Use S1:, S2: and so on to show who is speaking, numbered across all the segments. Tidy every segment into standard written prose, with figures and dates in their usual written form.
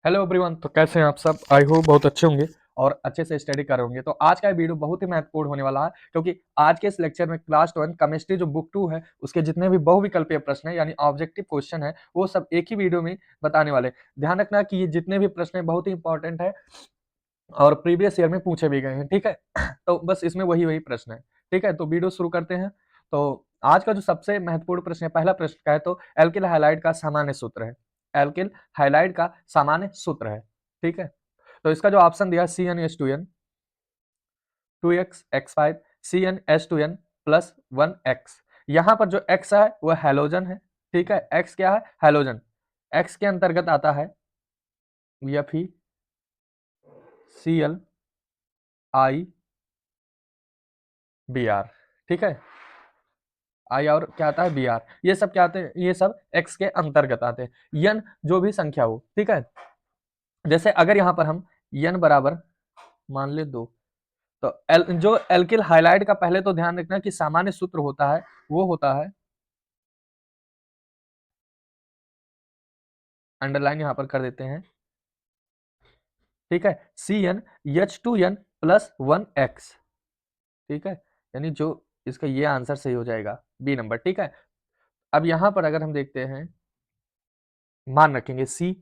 S1: Hello everyone. तो कैसे हैं आप सब? आई होप बहुत अच्छे होंगे और अच्छे से स्टडी कर रहे होंगे। तो आज का वीडियो बहुत ही महत्वपूर्ण होने वाला है, क्योंकि आज के इस लेक्चर में क्लास 1 केमिस्ट्री जो बुक 2 है उसके जितने भी बहुविकल्पीय प्रश्न है यानी ऑब्जेक्टिव क्वेश्चन है वो सब एक ही वीडियो में बताने वाले। ध्यान रखना कि ये जितने भी प्रश्न है बहुत ही इंपॉर्टेंट है और प्रीवियस ईयर में पूछे भी गए हैं, ठीक है। तो बस इसमें वही वही प्रश्न है, ठीक है। तो वीडियो शुरू करते हैं। तो आज का जो सबसे महत्वपूर्ण प्रश्न है, पहला प्रश्न का है, तो एल्किल हाइलाइड का सामान्य सूत्र है। एल्किल हाइलाइड का सामान्य सूत्र है, ठीक है। तो इसका जो ऑप्शन दिया CnH2n 2x(x5) CnH2n plus 1x। यहाँ पर जो x है वह हैलोजन है, ठीक है। x क्या है? हैलोजन। x के अंतर्गत आता है Fe Cl I Br, ठीक है। आई और क्या आता है? Br। ये सब क्या आते हैं? ये सब x के अंतर्गत आते हैं। n जो भी संख्या हो, ठीक है। जैसे अगर यहाँ पर हम n बराबर मान ले 2, तो जो एल्किल हाइलाइड का पहले तो ध्यान रखना कि सामान्य सूत्र होता है वो होता है, अंडरलाइन यहाँ पर कर देते हैं, ठीक है, CnH2n प्लस 1x, ठीक है। यानी जो इसका ये आंसर सही हो जाएगा, बी नंबर, ठीक है। अब यहाँ पर अगर हम देखते हैं, मान रखेंगे C,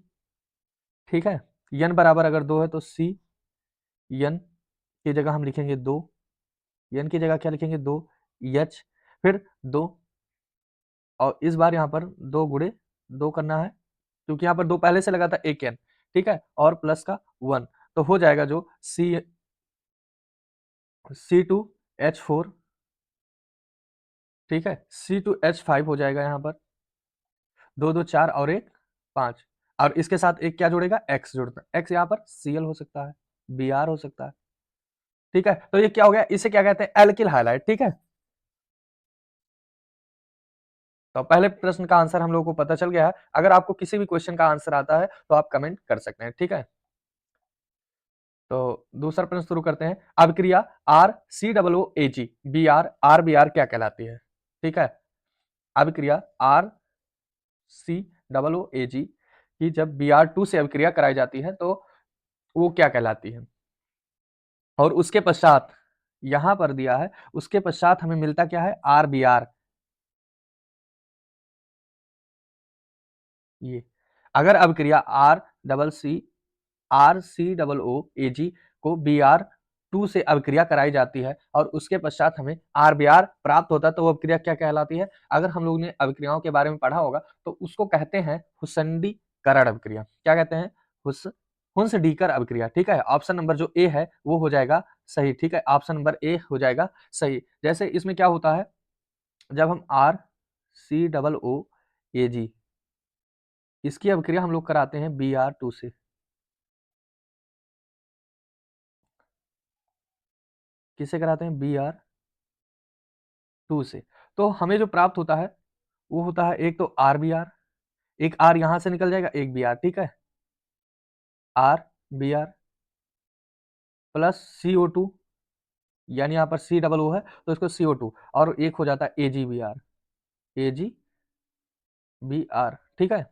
S1: ठीक है। n बराबर अगर 2 है तो C n की जगह हम लिखेंगे 2, n की जगह क्या लिखेंगे? 2 H, फिर 2, और इस बार यहाँ पर 2 गुणे 2 करना है, क्योंकि यहाँ पर 2 पहले से लगा था, एक n, ठीक है, और प्लस का 1, तो हो जाएगा जो C2H4, ठीक है, C2H5 हो जाएगा यहाँ पर, 2 2 4 और 1 5, और इसके साथ एक क्या जुड़ेगा? x जुड़ता है। x यहाँ पर Cl हो सकता है, Br हो सकता है, ठीक है। तो ये क्या हो गया? इसे क्या कहते हैं? एल्किल हाइलाइड, ठीक है। तो पहले प्रश्न का आंसर हम लोगों को पता चल गया है। अगर आपको किसी भी क्वेश्चन का आंसर आता है तो आप कमेंट कर सकते हैं, ठीक है। तो दूसरा प्रश्न शुरू करते हैं। अभिक्रिया RCOOAg Br क्या कहलाती है? ठीक है, अभिक्रिया RCOOAg की जब Br2 से अभिक्रिया कराई जाती है तो वो क्या कहलाती है? और उसके पश्चात यहां पर दिया है, उसके पश्चात हमें मिलता क्या है? RBr। ये अगर अभिक्रिया RCOOAg को Br2 से अभिक्रिया कराई जाती है और उसके पश्चात हमें RBr प्राप्त होता है तो वो अभिक्रिया क्या कहलाती है? अगर हम लोग ने अभिक्रियाओं के बारे में पढ़ा होगा तो उसको कहते हैं हुसैनडीकरण अभिक्रिया। क्या कहते हैं? हुंसडीकर अभिक्रिया, ठीक है। ऑप्शन नंबर जो ए है वो हो जाएगा सही, ठीक है। ऑप्शन नंबर ए हो जाएगा सही। जैसे इसमें क्या होता है, जब हम RCOOAg इसकी अभिक्रिया हम लोग कराते हैं Br2 से, किससे कराते हैं? Br2 से। तो हमें जो प्राप्त होता है वो होता है, एक तो RBr, एक R यहां से निकल जाएगा, एक Br, ठीक है, RBr प्लस CO2, यानी यहाँ पर COO है तो इसको CO2, और एक हो जाता है AgBr, ठीक है।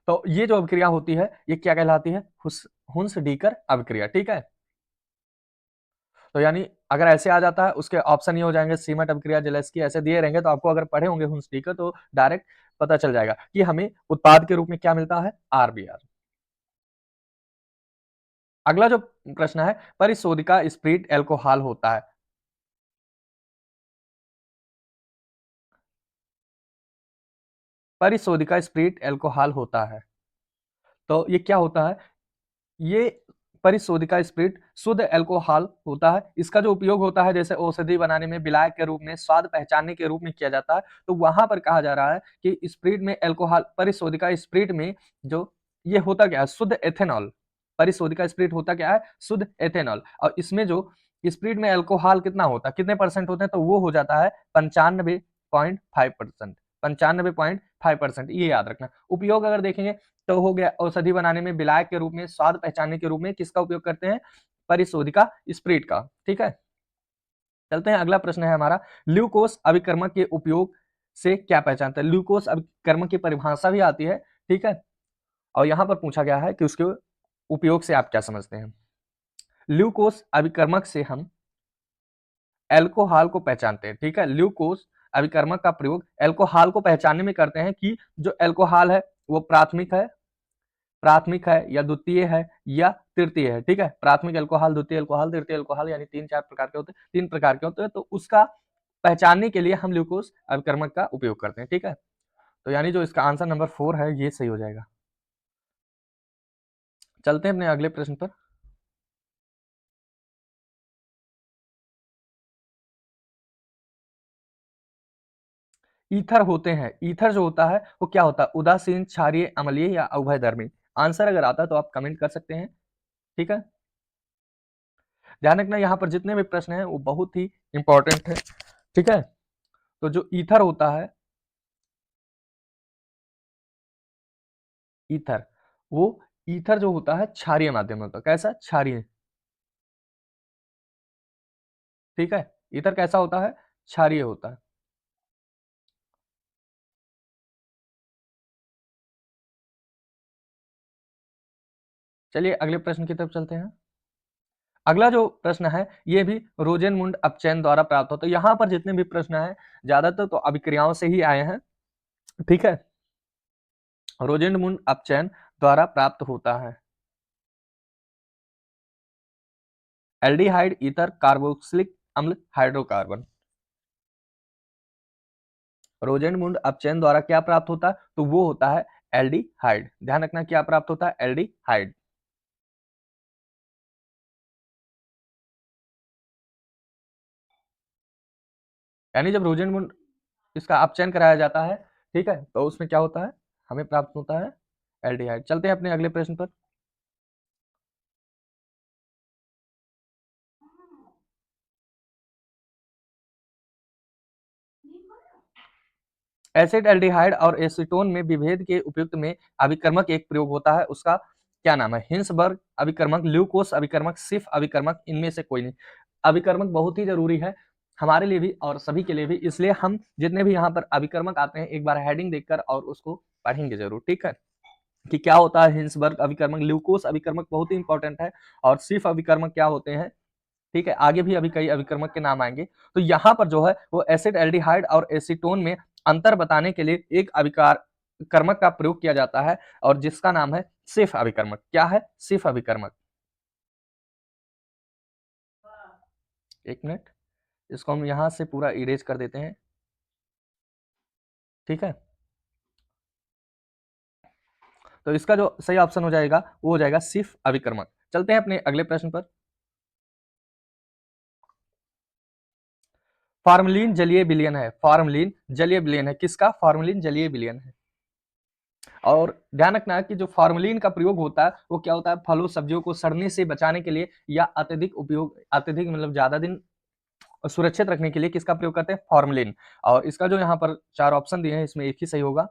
S1: तो ये जो अभिक्रिया होती है ये क्या कहलाती है? हुंसडीकर अभिक्रिया, ठीक है। तो यानी अगर ऐसे आ जाता है, उसके ऑप्शन ये हो जाएंगे सीमेंट अभिक्रिया, जेलेस्की, ऐसे दिए रहेंगे तो आपको अगर पढ़े होंगे हुंसडीकर तो डायरेक्ट पता चल जाएगा कि हमें उत्पाद के रूप में क्या मिलता है? RBr। अगला जो प्रश्न है, परिशोधिका स्प्रिट एल्कोहल होता है। परिशोधिका स्प्रिट एल्कोहल होता है, तो ये क्या होता है? ये परिशोधिका स्प्रिट शुद्ध एल्कोहल होता है। इसका जो उपयोग होता है जैसे औषधि बनाने में, विलायक के रूप में, स्वाद पहचानने के रूप में किया जाता है। तो वहां पर कहा जा रहा है कि स्प्रिट में एल्कोहल, परिशोधिका स्प्रिट में जो ये होता क्या है? शुद्ध एथेनॉल। परिशोधिका स्प्रिट होता क्या है? शुद्ध एथेनॉल। और इसमें जो स्प्रिट में एल्कोहल कितना होता है, कितने परसेंट होते हैं? तो वो हो जाता है 95.5%। 95.5%, ये याद रखना। उपयोग अगर देखेंगे तो हो गया औषधि बनाने में, विलायक के रूप में, स्वाद पहचानने के रूप में किसका उपयोग करते हैं? परिशोधिका स्प्रिट का, ठीक है। चलते हैं, अगला प्रश्न है हमारा, ल्यूकोस अभिकर्मक के उपयोग से क्या पहचानते हैं? ल्यूकोस अभिकर्मक की परिभाषा भी आती है, ठीक है। और यहां पर पूछा गया है कि उसके उपयोग से आप क्या समझते हैं। ल्यूकोस अभिकर्मक से हम एल्कोहल को पहचानते हैं, ठीक है। ल्यूकोस अभिकर्मक का प्रयोग एल्कोहल को पहचानने में करते हैं कि जो एल्कोहल है वो प्राथमिक है या द्वितीय है या तृतीय है, ठीक है। प्राथमिक अल्कोहल, द्वितीय अल्कोहल, तृतीय अल्कोहल, यानी 3-4 प्रकार के होते हैं, 3 प्रकार के होते हैं। तो उसका पहचानने के लिए हम ल्यूकोस अभिकर्मक का उपयोग करते हैं, ठीक है। तो यानी जो इसका आंसर नंबर 4 है ये सही हो जाएगा। चलते हैं अपने अगले प्रश्न पर। ईथर होते हैं, ईथर जो होता है वो क्या होता है, उदासीन, क्षारीय, अम्लीय या उभयधर्मी। आंसर अगर आता है तो आप कमेंट कर सकते हैं, ठीक है। ध्यान रखना यहाँ पर जितने भी प्रश्न हैं वो बहुत ही इंपॉर्टेंट है, ठीक है। तो जो ईथर होता है, ईथर, वो ईथर जो होता है क्षारीय माध्यम में होता है। कैसा, क्षारीय, ठीक है। ईथर कैसा होता है, क्षारीय होता है। चलिए अगले प्रश्न की तरफ चलते हैं। अगला जो प्रश्न है ये भी रोजेनमुंड अपचयन द्वारा प्राप्त होता है। यहाँ पर जितने भी प्रश्न हैं ज्यादातर तो अभिक्रियाओं से ही आए हैं, ठीक है। रोजेनमुंड अपचयन द्वारा प्राप्त होता है। एल्डिहाइड, ईथर, कार्बोक्सिलिक अम्ल, हाइड्रोकार्बन। रोजेनमुंड अपचयन द्वारा क्या प्राप्त होता है, तो वो होता है एल्डिहाइड। ध्यान रखना क्या प्राप्त होता है, एल्डिहाइड। यानी जब रोजेनमुंड इसका अपचयन कराया जाता है, ठीक है, तो उसमें क्या होता है, हमें प्राप्त होता है एल्डिहाइड। चलते हैं अपने अगले प्रश्न पर। एसिड एल्डिहाइड और एसीटोन में विभेद के उपयुक्त में अभिकर्मक एक प्रयोग होता है, उसका क्या नाम है। हिंसबर्ग अभिकर्मक, ल्यूकोस अभिकर्मक, सिफ अभिकर्मक, इनमें से कोई नहीं। अभिकर्मक बहुत ही जरूरी है हमारे लिए भी और सभी के लिए भी, इसलिए हम जितने भी यहाँ पर अभिकर्मक आते हैं एक बार हेडिंग देखकर और उसको पढ़ेंगे जरूर, ठीक है, कि क्या होता है हिंसबर्ग अभिकर्मक। ल्यूकोस अभिकर्मक बहुत ही इंपॉर्टेंट है। और सिफ अभिकर्मक क्या होते हैं, ठीक है, आगे भी अभी कई अभिकर्मक के नाम आएंगे। तो यहाँ पर जो है वो एसिड एल्डिहाइड और एसीटोन में अंतर बताने के लिए एक अभिकार कर्मक का प्रयोग किया जाता है और जिसका नाम है सिफ अभिकर्मक। क्या है, सिफ अभिकर्मक। एक मिनट, इसको हम यहां से पूरा इरेज कर देते हैं, ठीक है। तो इसका जो सही ऑप्शन हो जाएगा वो हो जाएगा सिफ अभिकर्मक। चलते हैं अपने अगले प्रश्न पर। फार्मलिन जलीय विलयन है, फार्मलिन जलीय विलयन है, किसका, फार्मलिन जलीय विलयन है। और ध्यान रखना है कि जो फार्मलिन का प्रयोग होता है वो क्या होता है, फलों सब्जियों को सड़ने से बचाने के लिए या अत्यधिक उपयोग, अत्यधिक मतलब ज्यादा दिन सुरक्षित रखने के लिए किसका प्रयोग करते हैं, फार्मलिन। और इसका जो यहाँ पर 4 ऑप्शन दिए हैं इसमें एक ही सही होगा।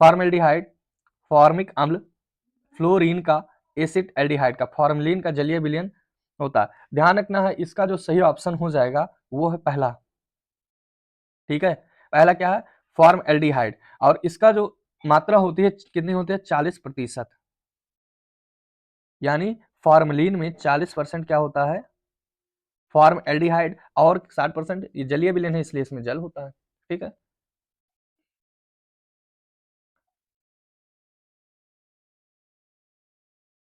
S1: फॉर्मेल्डिहाइड, फॉर्मिक अम्ल, फ्लोरीन का, एसिड एल्डिहाइड का। फॉर्मलिन का जलीय विलयन होता है। ध्यान रखना है इसका जो सही ऑप्शन हो जाएगा वो है पहला, ठीक है। पहला क्या है, फॉर्म एल्डिहाइड। और इसका जो मात्रा होती है कितनी होती है, 40%। यानी फॉर्मलिन में 40% क्या होता है, फॉर्म एल्डिहाइड, और 60% ये जलीय विलयन है इसलिए इसमें जल होता है, ठीक है।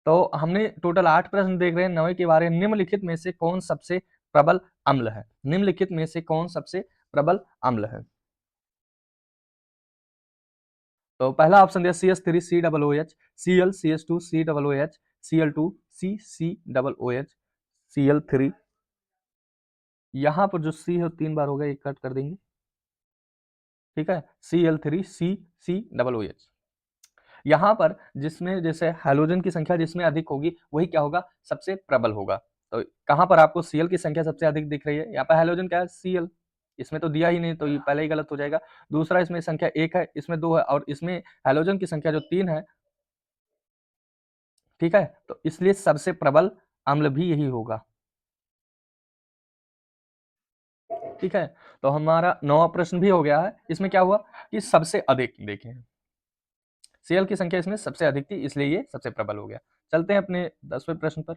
S1: तो हमने टोटल 8 प्रश्न देख रहे हैं 9 के बारे में। निम्नलिखित में से कौन सबसे प्रबल अम्ल है, निम्नलिखित में से कौन सबसे प्रबल अम्ल है। तो पहला ऑप्शन दिया CH3COOH, Cl CH2COOH, Cl2CC Cl3। यहाँ पर जो C है 3 बार हो गया, एक कट कर देंगे, ठीक है। Cl3CCOOH। यहाँ पर जिसमें जैसे हाइड्रोजन की संख्या जिसमें अधिक होगी वही क्या होगा, सबसे प्रबल होगा। तो कहाँ पर आपको Cl की संख्या सबसे अधिक दिख रही है, यहाँ पर हाइड्रोजन क्या है, Cl, इसमें तो दिया ही नहीं तो ये पहले ही गलत हो जाएगा। दूसरा इसमें संख्या 1 है, इसमें 2 है, और इसमें हाइड्रोजन की संख्या जो 3 है, ठीक है। तो इसलिए सबसे प्रबल अम्ल भी यही होगा, ठीक है। तो हमारा 9वां प्रश्न भी हो गया है। इसमें क्या हुआ कि सबसे अधिक देखें, Cl की संख्या इसमें सबसे अधिक थी, इसलिए ये सबसे प्रबल हो गया। चलते हैं अपने 10वें प्रश्न पर।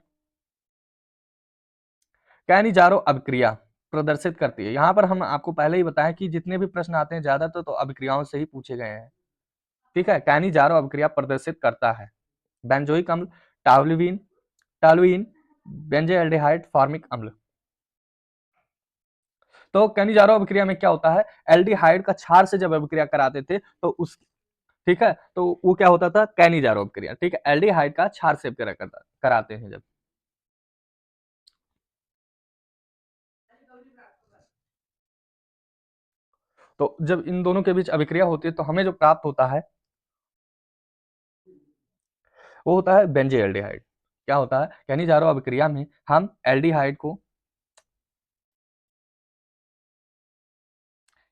S1: कैनिजारो अभिक्रिया प्रदर्शित करती है। यहाँ पर हम आपको पहले ही बताया कि जितने भी प्रश्न आते हैं ज्यादातर तो अभिक्रियाओं से ही पूछे गए हैं। ठीक है, कैनिजारो अभिक्रिया प्रदर्शित करता है बेंजोइक अम्ल, टालुइन, टालुइन, बेंजोएल्डिहाइड, फॉर्मिक अम्ल। तो कैनिजारो अभिक्रिया में क्या होता है, एल्डिहाइड का क्षार से जब अभिक्रिया कराते थे तो उस, ठीक है, तो वो क्या होता था, कैनिजारो अभिक्रिया। ठीक है, एल्डिहाइड का क्षार से अभिक्रिया कराते हैं जब। तो जब इन दोनों के बीच अभिक्रिया होती है तो हमें जो प्राप्त होता है वो होता है बेंजोएल्डिहाइड। क्या होता है, कैनिजारो अभिक्रिया में हम एल्डिहाइड को,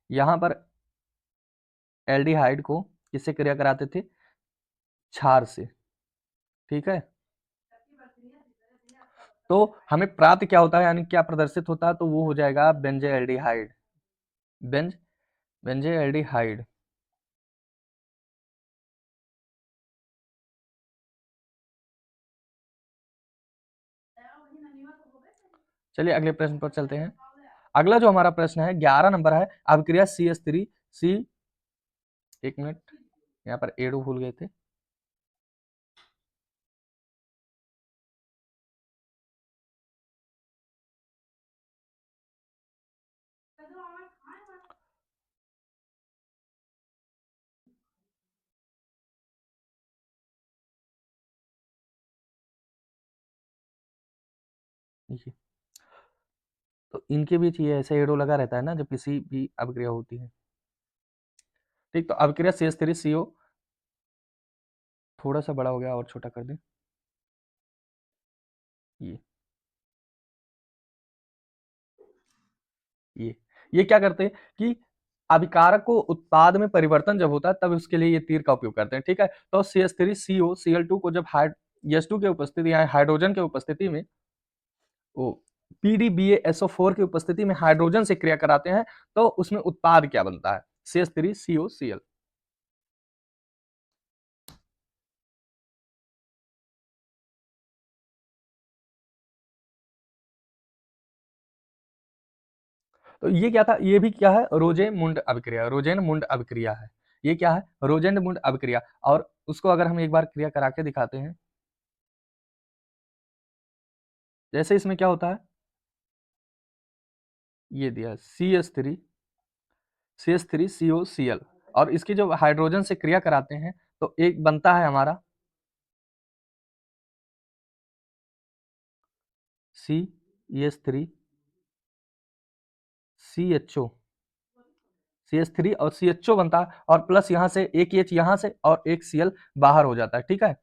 S1: यहां पर एल्डिहाइड को किससे क्रिया कराते थे, क्षार से। ठीक है, तो हमें प्राप्त क्या होता है, यानी क्या प्रदर्शित होता है, तो वो हो जाएगा बेंजोएल्डिहाइड। बेंजोएल्डिहाइड। चलिए अगले प्रश्न पर चलते हैं। अगला जो हमारा प्रश्न है 11 नंबर है, अभिक्रिया CH3 सी, एक मिनट यहाँ पर एडो भूल गए थे। देखिए, तो इनके बीच ये ऐसे एडो लगा रहता है ना जब किसी भी अभिक्रिया होती है। ठीक, तो अभिक्रिया CH3CO, थोड़ा सा बड़ा हो गया और छोटा कर दें, ये ये ये क्या करते हैं कि अभिकारक को उत्पाद में परिवर्तन जब होता है तब उसके लिए ये तीर का उपयोग करते हैं। ठीक है, तो CH3CO Cl2 को जब H2 की उपस्थिति या हाइड्रोजन की उपस्थिति में, वो PDBaSO4 की उपस्थिति में हाइड्रोजन से क्रिया कराते हैं तो उसमें उत्पाद क्या बनता है, CH3COCl। तो ये क्या था, ये भी क्या है, रोजेन-मुंड अभिक्रिया, रोजेन-मुंड अभिक्रिया है। ये क्या है, रोजेन-मुंड अभिक्रिया। और उसको अगर हम एक बार क्रिया करा के दिखाते हैं, जैसे इसमें क्या होता है, ये दिया CH3COCl, और इसकी जो हाइड्रोजन से क्रिया कराते हैं तो एक बनता है हमारा CH3CHO, CH3 और CHO बनता है, और प्लस यहाँ से एक H यहाँ से और एक Cl बाहर हो जाता है। ठीक है,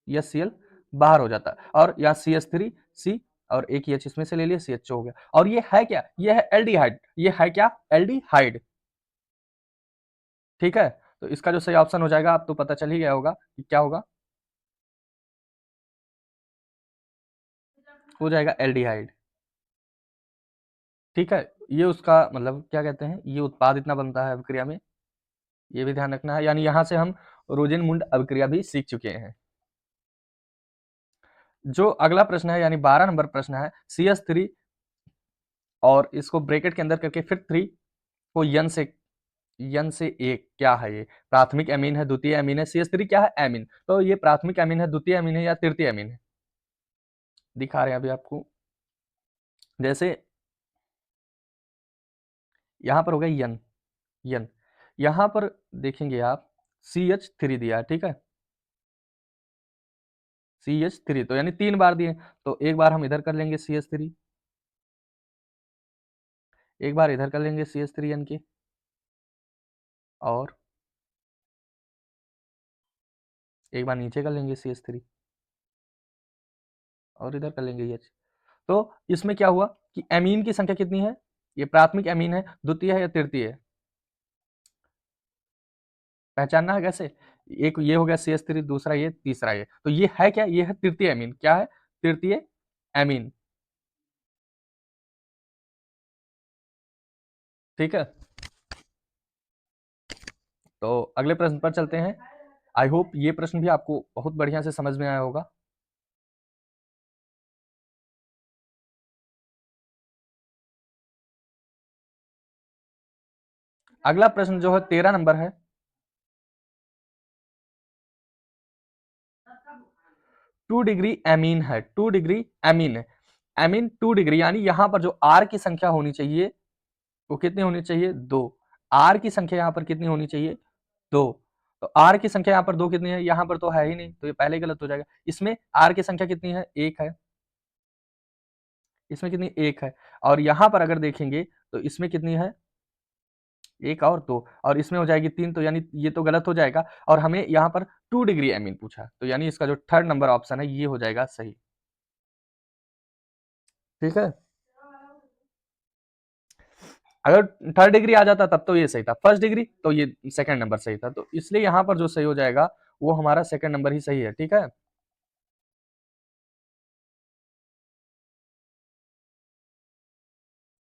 S1: यह Cl बाहर हो जाता है, और यहाँ CH3C और एक H इसमें से ले लिया, CHO हो गया। और ये है क्या, ये है एल्डिहाइड, ये है क्या, एल्डिहाइड। ठीक है, तो इसका जो सही ऑप्शन हो जाएगा, आप तो पता चल ही गया होगा कि क्या होगा, हो जाएगा एल्डिहाइड। ठीक है, ये उसका मतलब क्या कहते हैं, ये उत्पाद इतना बनता है अभिक्रिया में, ये भी ध्यान रखना है। यानी यहां से हम रोजेन-मुंड अभिक्रिया भी सीख चुके हैं। जो अगला प्रश्न है, यानी 12 नंबर प्रश्न है, CH3 और इसको ब्रैकेट के अंदर करके फिर 3 को यन से एक, क्या है ये, प्राथमिक एमीन है, द्वितीय एमीन है, CH3 क्या है, एमीन। तो ये प्राथमिक एमीन है, द्वितीय एमीन है, या तृतीय एमीन है, दिखा रहे हैं अभी आपको। जैसे यहां पर हो गया यन, यन, यहां पर देखेंगे आप CH3 दिया है। ठीक है, CH3 तो यानी 3 बार दिए, तो एक बार हम इधर कर लेंगे CH3, एक बार इधर कर लेंगे CH3 यानी कि, और एक बार नीचे कर लेंगे CH3, और इधर कर लेंगे H। तो इसमें क्या हुआ कि एमीन की संख्या कितनी है, ये प्राथमिक एमीन है, द्वितीय है या तृतीय है, पहचानना है कैसे, एक ये हो गया CH3, दूसरा ये, तीसरा ये, तो ये है क्या, ये है तृतीय एमीन। क्या है, तृतीय एमीन। ठीक है, तो अगले प्रश्न पर चलते हैं। आई होप ये प्रश्न भी आपको बहुत बढ़िया से समझ में आया होगा। अगला प्रश्न जो है 13 नंबर है। 2 डिग्री एमीन है, 2 डिग्री एमीन है। एमीन 2 डिग्री, यानी यहां पर जो आर की संख्या होनी चाहिए वो कितनी होनी चाहिए? 2। आर की संख्या यहां पर कितनी होनी चाहिए? 2। तो आर की संख्या यहां पर 2 कितनी है? यहां पर तो है ही नहीं, तो ये पहले ही गलत हो जाएगा। इसमें आर की संख्या कितनी है? 1 है। इसमें कितनी? 1 है। और यहां पर अगर देखेंगे तो इसमें कितनी है? 1 और 2, और इसमें हो जाएगी 3, तो यानी ये तो गलत हो जाएगा। और हमें यहाँ पर 2 डिग्री एमीन पूछा, तो यानी इसका जो थर्ड नंबर ऑप्शन है ये हो जाएगा सही। ठीक है, अगर थर्ड डिग्री आ जाता तब तो ये सही था, फर्स्ट डिग्री तो ये सेकंड नंबर सही था, तो इसलिए यहाँ पर जो सही हो जाएगा वो हमारा सेकंड नंबर ही सही है। ठीक है,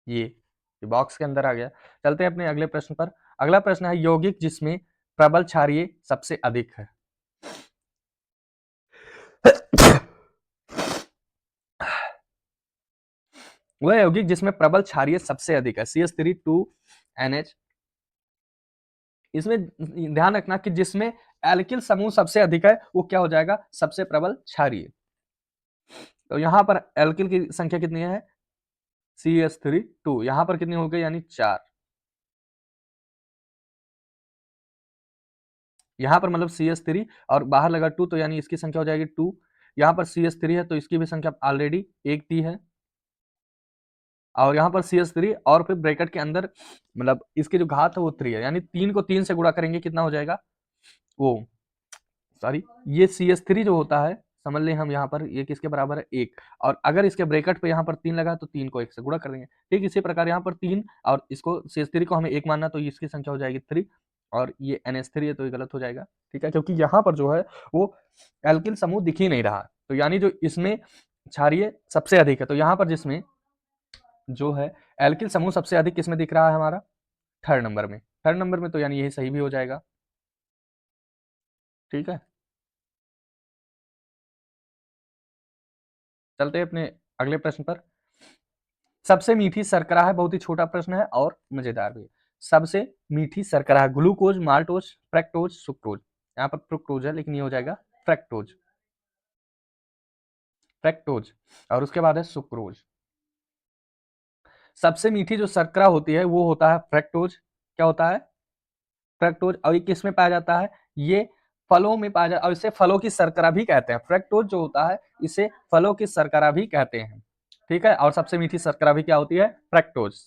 S1: ये बॉक्स के अंदर आ गया। चलते हैं अपने अगले प्रश्न पर। अगला प्रश्न है यौगिक जिसमें प्रबल क्षारीय सबसे अधिक है। वह यौगिक जिसमें प्रबल क्षारीय सबसे अधिक है, CH3 2NH। इसमें ध्यान रखना कि जिसमें एल्किल समूह सबसे अधिक है वो क्या हो जाएगा? सबसे प्रबल क्षारीय। तो यहां पर एल्किल की संख्या कितनी है? CH3 2, यहां पर कितनी हो गई? यानी 4। यहां पर मतलब CH3 और बाहर लगा 2, तो यानी इसकी संख्या हो जाएगी 2। यहां पर CH3 है तो इसकी भी संख्या ऑलरेडी 1 दी है, और यहाँ पर CH3 और फिर ब्रैकेट के अंदर मतलब इसकी जो घात है वो 3 है, यानी 3 को 3 से गुणा करेंगे कितना हो जाएगा? वो सॉरी, ये CH3 जो होता है, समझ लें हम यहाँ पर ये किसके बराबर है? 1। और अगर इसके ब्रैकेट पे यहाँ पर 3 लगा तो 3 को 1 से गुणा कर देंगे। ठीक इसी प्रकार यहाँ पर 3 और इसको CH3 को हमें 1 मानना, तो इसकी संख्या हो जाएगी 3, और ये NH3 है तो ये गलत हो जाएगा। ठीक है, क्योंकि यहाँ पर जो है वो एल्किल समूह दिख ही नहीं रहा, तो यानी जो इसमें क्षारीय सबसे अधिक है, तो यहाँ पर जिसमें जो है एल्किल समूह सबसे अधिक किसमें दिख रहा है? हमारा थर्ड नंबर में। थर्ड नंबर में, तो यानी यही सही भी हो जाएगा। ठीक है, चलते हैं अपने अगले प्रश्न पर। सबसे मीठी शर्करा है, बहुत ही छोटा प्रश्न है और मजेदार भी है। सबसे मीठी शर्करा है, ग्लूकोज, माल्टोज, फ्रैक्टोज, सुक्रोज। यहाँ पर फ्रुक्टोज है लेकिन ये हो जाएगा फ्रैक्टोज। फ्रैक्टोज, और उसके बाद है सुक्रोज। सबसे मीठी जो शर्करा होती है वो होता है फ्रैक्टोज। क्या होता है? फ्रैक्टोज। और ये किस में पाया जाता है? ये फलों में पाया जाता है, और इसे फलों की शर्करा भी कहते हैं। फ्रैक्टोज जो होता है इसे फलों की शर्करा भी कहते हैं। ठीक है, और सबसे मीठी शर्करा भी क्या होती है? फ्रैक्टोज।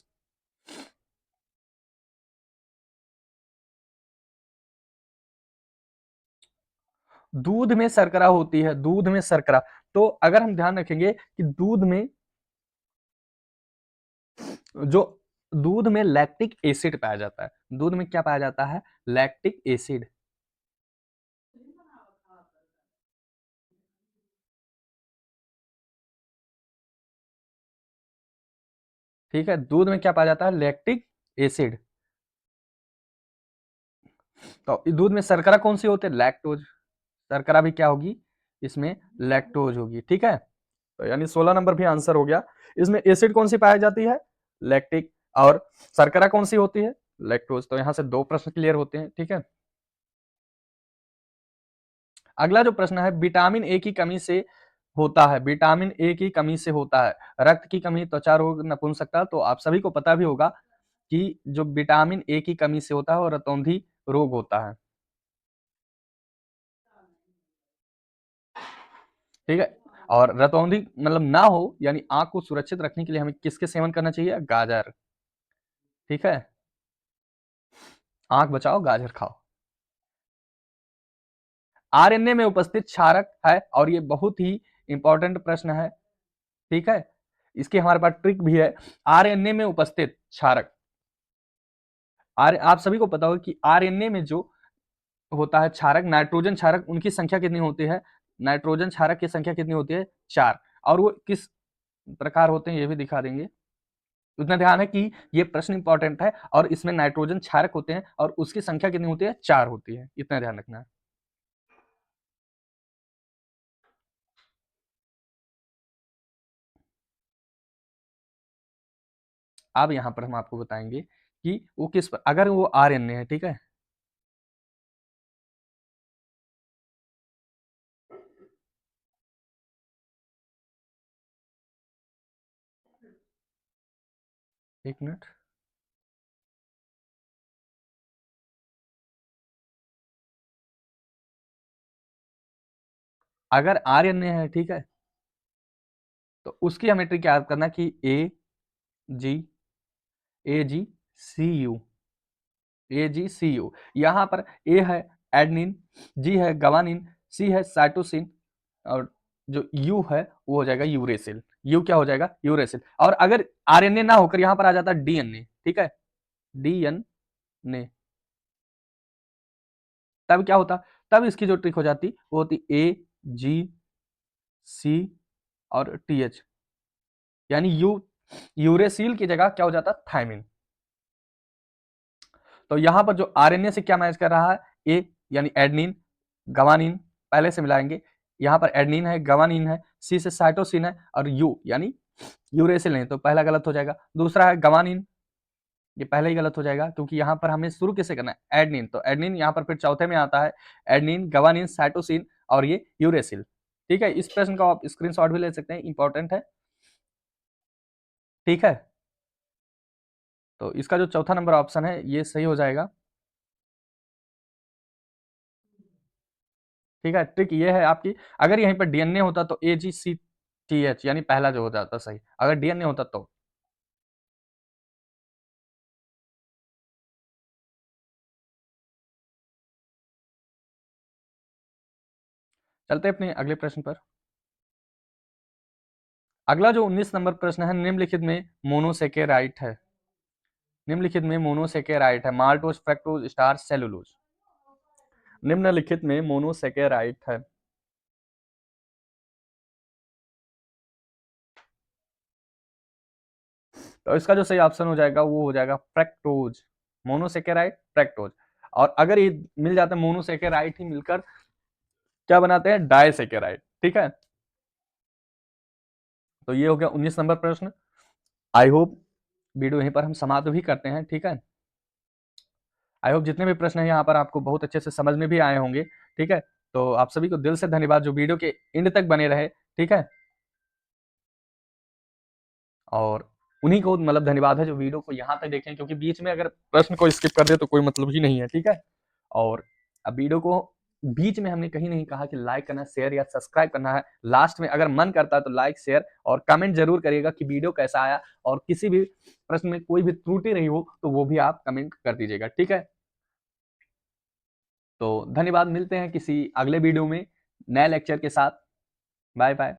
S1: दूध में शर्करा होती है, दूध में शर्करा। तो अगर हम ध्यान रखेंगे कि जो दूध में लैक्टिक एसिड पाया जाता है। दूध में क्या पाया जाता है? Lactic acid. ठीक है, दूध में क्या पाया जाता है? Lactic acid. तो दूध में शर्करा कौन सी होती है? लैक्टोज। शर्करा भी क्या होगी? इसमें लैक्टोज होगी। ठीक है, तो यानी 16 नंबर भी आंसर हो गया। इसमें एसिड कौन सी पाई जाती है? लैक्टिक। और शर्करा कौन सी होती है? लैक्टोज। तो यहां से 2 प्रश्न क्लियर होते हैं। ठीक है, अगला जो प्रश्न है, विटामिन ए की कमी से होता है, विटामिन ए की कमी से होता है रक्त की कमी, त्वचा रोग, नपुंसकता। तो आप सभी को पता भी होगा कि जो विटामिन ए की कमी से होता है वो रतौंधी रोग होता है। ठीक है, और रतौंधी मतलब ना हो, यानी आंख को सुरक्षित रखने के लिए हमें किसके सेवन करना चाहिए? गाजर। ठीक है, आंख बचाओ गाजर खाओ। आरएनए में उपस्थित क्षारक है, और ये बहुत ही इंपॉर्टेंट प्रश्न है। ठीक है, इसकी हमारे पास ट्रिक भी है। आरएनए में उपस्थित क्षारक, आर आप सभी को पता होगा कि आरएनए में जो होता है क्षारक, नाइट्रोजन क्षारक, उनकी संख्या कितनी होती है? नाइट्रोजन क्षारक की संख्या कितनी होती है? 4। और वो किस प्रकार होते हैं ये भी दिखा देंगे। उतना ध्यान है कि ये प्रश्न इंपॉर्टेंट है, और इसमें नाइट्रोजन क्षारक होते हैं और उसकी संख्या कितनी होती है? 4 होती है, इतना ध्यान रखना है। अब यहाँ पर हम आपको बताएंगे कि वो किस पर, अगर वो आरएनए है, ठीक है, एक मिनट, अगर आरएनए है, ठीक है, तो उसकी हमें ट्रिक याद करना कि जी ए जी सी यू, AGCU, यहाँ पर ए है एडनिन, जी है गवानिन, सी है साइटोसिन, और जो यू है वो हो जाएगा यूरेसिल। यू क्या हो जाएगा? यूरेसिल। और अगर आरएनए ना होकर यहाँ पर आ जाता डीएनए, ठीक है, डीएनए, तब क्या होता? तब इसकी जो ट्रिक हो जाती वो होती AGC और TH, यानी यूरेसिल की जगह क्या हो जाता? थायमिन। तो यहां पर जो आरएनए से क्या मैच कर रहा है? ए यानी एडनिन, गवानिन, पहले से मिलाएंगे, यहाँ पर एडनिन है, गवानिन है, सी से साइटोसिन है, और यू यानी यूरेसिल नहीं, तो पहला गलत हो जाएगा। दूसरा है गवानिन, ये पहले ही गलत हो जाएगा क्योंकि यहाँ पर हमें शुरू किसे करना है? एडनिन, तो एडनिन यहाँ पर फिर चौथे में आता है, एडनिन, गवानिन, साइटोसिन और ये यूरेसिल। ठीक है, इस प्रश्न का आप स्क्रीनशॉट भी ले सकते हैं, इंपॉर्टेंट है। ठीक है, तो इसका जो चौथा नंबर ऑप्शन है ये सही हो जाएगा। ठीक है, ट्रिक ये है आपकी, अगर यहीं पर डीएनए होता तो AGCTH यानी पहला जो हो जाता सही, अगर डीएनए होता तो। चलते अपने अगले प्रश्न पर। अगला जो 19 नंबर प्रश्न है, निम्नलिखित में मोनोसेकेराइट है, निम्नलिखित में मोनोसेकेराइट है, माल्टोज, फ्रक्टोज, स्टार्च, सेलुलोज, निम्नलिखित में मोनोसेकेराइट है। तो इसका जो सही ऑप्शन हो जाएगा वो हो जाएगा फ्रक्टोज, मोनोसेकेराइट, फ्रक्टोज। और अगर ये मिल जाता है मोनोसेकेराइट ही मिलकर क्या बनाते हैं? डाइसेकेराइट। ठीक है, तो ये हो गया 19 नंबर प्रश्न। आई होप वीडियो यहीं पर हम समाप्त भी करते हैं। ठीक है, आई होप जितने भी प्रश्न हैं यहाँ पर आपको बहुत अच्छे से समझ में भी आए होंगे। ठीक है, तो आप सभी को दिल से धन्यवाद जो वीडियो के एंड तक बने रहे। ठीक है, और उन्हीं को मतलब धन्यवाद है जो वीडियो को यहाँ तक देखें, क्योंकि बीच में अगर प्रश्न को स्किप कर दे तो कोई मतलब ही नहीं है। ठीक है, और अब वीडियो को बीच में हमने कहीं नहीं कहा कि लाइक करना, शेयर या सब्सक्राइब करना है। लास्ट में अगर मन करता है तो लाइक, शेयर और कमेंट जरूर करिएगा कि वीडियो कैसा आया, और किसी भी प्रश्न में कोई भी त्रुटि रही हो तो वो भी आप कमेंट कर दीजिएगा। ठीक है, तो धन्यवाद, मिलते हैं किसी अगले वीडियो में नए लेक्चर के साथ। Bye bye.